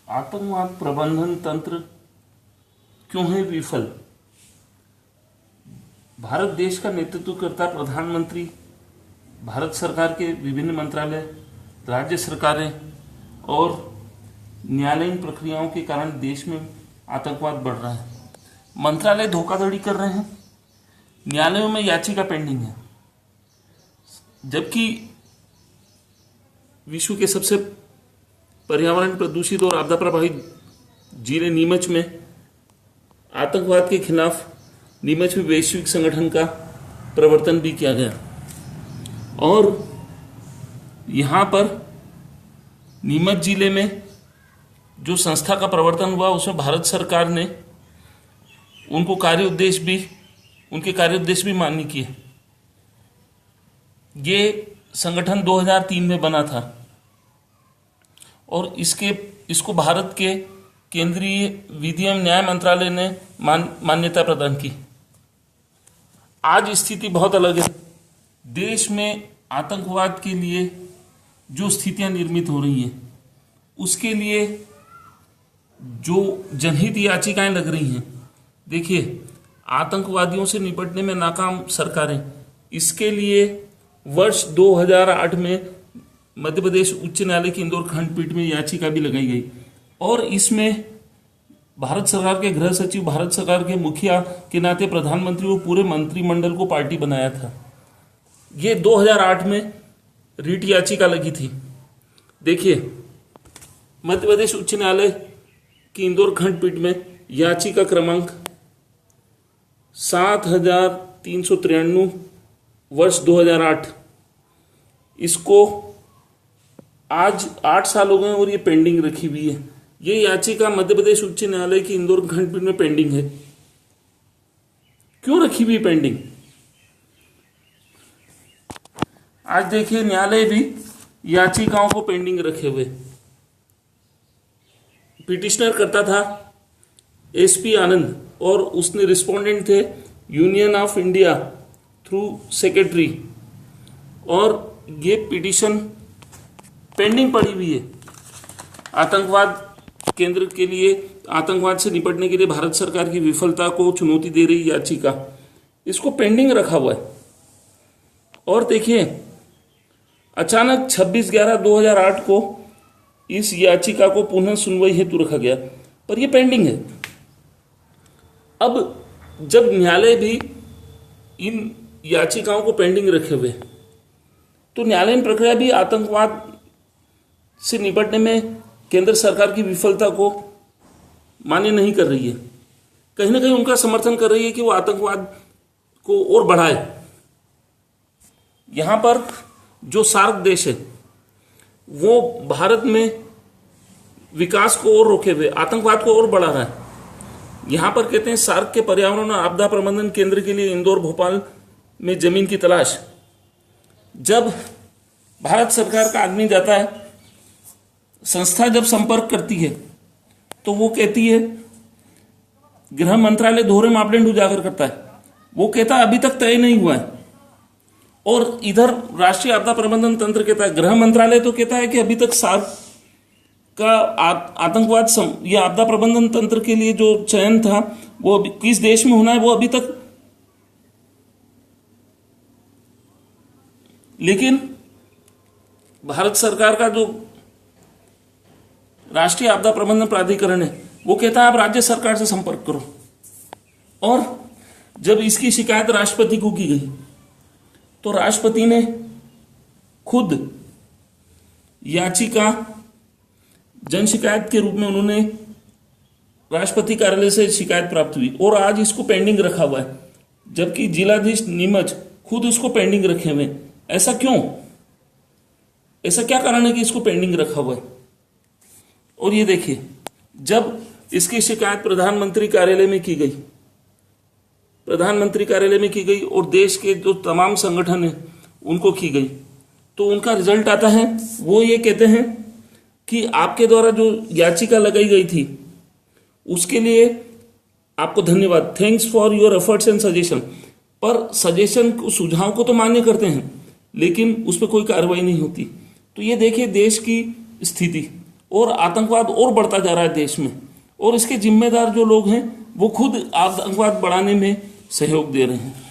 आतंकवाद प्रबंधन तंत्र क्यों है विफल। भारत देश का नेतृत्व करता प्रधानमंत्री, भारत सरकार के विभिन्न मंत्रालय, राज्य सरकारें और न्यायालयीन प्रक्रियाओं के कारण देश में आतंकवाद बढ़ रहा है। मंत्रालय धोखाधड़ी कर रहे हैं, न्यायालयों में याचिका पेंडिंग है, जबकि विश्व के सबसे पर्यावरण प्रदूषित और आपदा प्रभावित जिले नीमच में आतंकवाद के खिलाफ नीमच में वैश्विक संगठन का प्रवर्तन भी किया गया और यहाँ पर नीमच जिले में जो संस्था का प्रवर्तन हुआ उसमें भारत सरकार ने उनके कार्य उद्देश्य भी मान्य किए। ये संगठन 2003 में बना था और इसको भारत के केंद्रीय विधि एवं न्याय मंत्रालय ने मान्यता प्रदान की। आज स्थिति बहुत अलग है। देश में आतंकवाद के लिए जो स्थितियां निर्मित हो रही हैं, उसके लिए जो जनहित याचिकाएं लग रही हैं, देखिए आतंकवादियों से निपटने में नाकाम सरकारें, इसके लिए वर्ष 2008 में मध्य प्रदेश उच्च न्यायालय की इंदौर खंडपीठ में याचिका भी लगाई गई और इसमें भारत सरकार के गृह सचिव, भारत सरकार के मुखिया के नाते प्रधानमंत्री और पूरे मंत्रिमंडल को पार्टी बनाया था। ये 2008 में रीट याचिका लगी थी। देखिए मध्य प्रदेश उच्च न्यायालय की इंदौर खंडपीठ में याचिका क्रमांक 7393 वर्ष 2008, इसको आज 8 साल हो गए और ये पेंडिंग रखी हुई है। ये याचिका मध्य प्रदेश उच्च न्यायालय की इंदौर खंडपीठ में पेंडिंग है। क्यों रखी हुई पेंडिंग? आज देखिए न्यायालय भी याचिकाओं को पेंडिंग रखे हुए। पिटिशनर करता था एसपी आनंद और उसने रिस्पोंडेंट थे union of India through secretary, और ये पिटिशन पेंडिंग पड़ी हुई है। आतंकवाद केंद्र के लिए, आतंकवाद से निपटने के लिए भारत सरकार की विफलता को चुनौती दे रही याचिका, इसको पेंडिंग रखा हुआ है। और देखिए अचानक 26/11/2008 को इस याचिका को पुनः सुनवाई हेतु रखा गया, पर यह पेंडिंग है। अब जब न्यायालय भी इन याचिकाओं को पेंडिंग रखे हुए, तो न्यायालयीन प्रक्रिया भी आतंकवाद से निपटने में केंद्र सरकार की विफलता को मान्य नहीं कर रही है। कहीं ना कहीं उनका समर्थन कर रही है कि वो आतंकवाद को और बढ़ाए। यहां पर जो सार्क देश है वो भारत में विकास को और रोके हुए आतंकवाद को और बढ़ा रहा है। यहां पर कहते हैं सार्क के पर्यावरण और आपदा प्रबंधन केंद्र के लिए इंदौर भोपाल में जमीन की तलाश। जब भारत सरकार का आदमी जाता है, संस्था जब संपर्क करती है तो वो कहती है, गृह मंत्रालय दोहरे मापदंड उजागर करता है, वो कहता है अभी तक तय नहीं हुआ है, और इधर राष्ट्रीय आपदा प्रबंधन तंत्र कहता है, गृह मंत्रालय तो कहता है कि अभी तक सार्क का आतंकवाद या आपदा प्रबंधन तंत्र के लिए जो चयन था वो किस देश में होना है वो अभी तक, लेकिन भारत सरकार का जो राष्ट्रीय आपदा प्रबंधन प्राधिकरण है वो कहता है आप राज्य सरकार से संपर्क करो। और जब इसकी शिकायत राष्ट्रपति को की गई तो राष्ट्रपति ने खुद याचिका जन शिकायत के रूप में उन्होंने राष्ट्रपति कार्यालय से शिकायत प्राप्त हुई और आज इसको पेंडिंग रखा हुआ है, जबकि जिलाधीश नीमच खुद इसको पेंडिंग रखे हुए। ऐसा क्यों? ऐसा क्या कारण है कि इसको पेंडिंग रखा हुआ है? और ये देखिए जब इसकी शिकायत प्रधानमंत्री कार्यालय में की गई और देश के जो तमाम संगठन है उनको की गई, तो उनका रिजल्ट आता है, वो ये कहते हैं कि आपके द्वारा जो याचिका लगाई गई थी उसके लिए आपको धन्यवाद, thanks for your efforts and suggestion. पर सजेशन को, सुझाव को तो मान्य करते हैं लेकिन उस पर कोई कार्रवाई नहीं होती। तो ये देखिए देश की स्थिति। और आतंकवाद और बढ़ता जा रहा है देश में, और इसके जिम्मेदार जो लोग हैं वो खुद आतंकवाद बढ़ाने में सहयोग दे रहे हैं।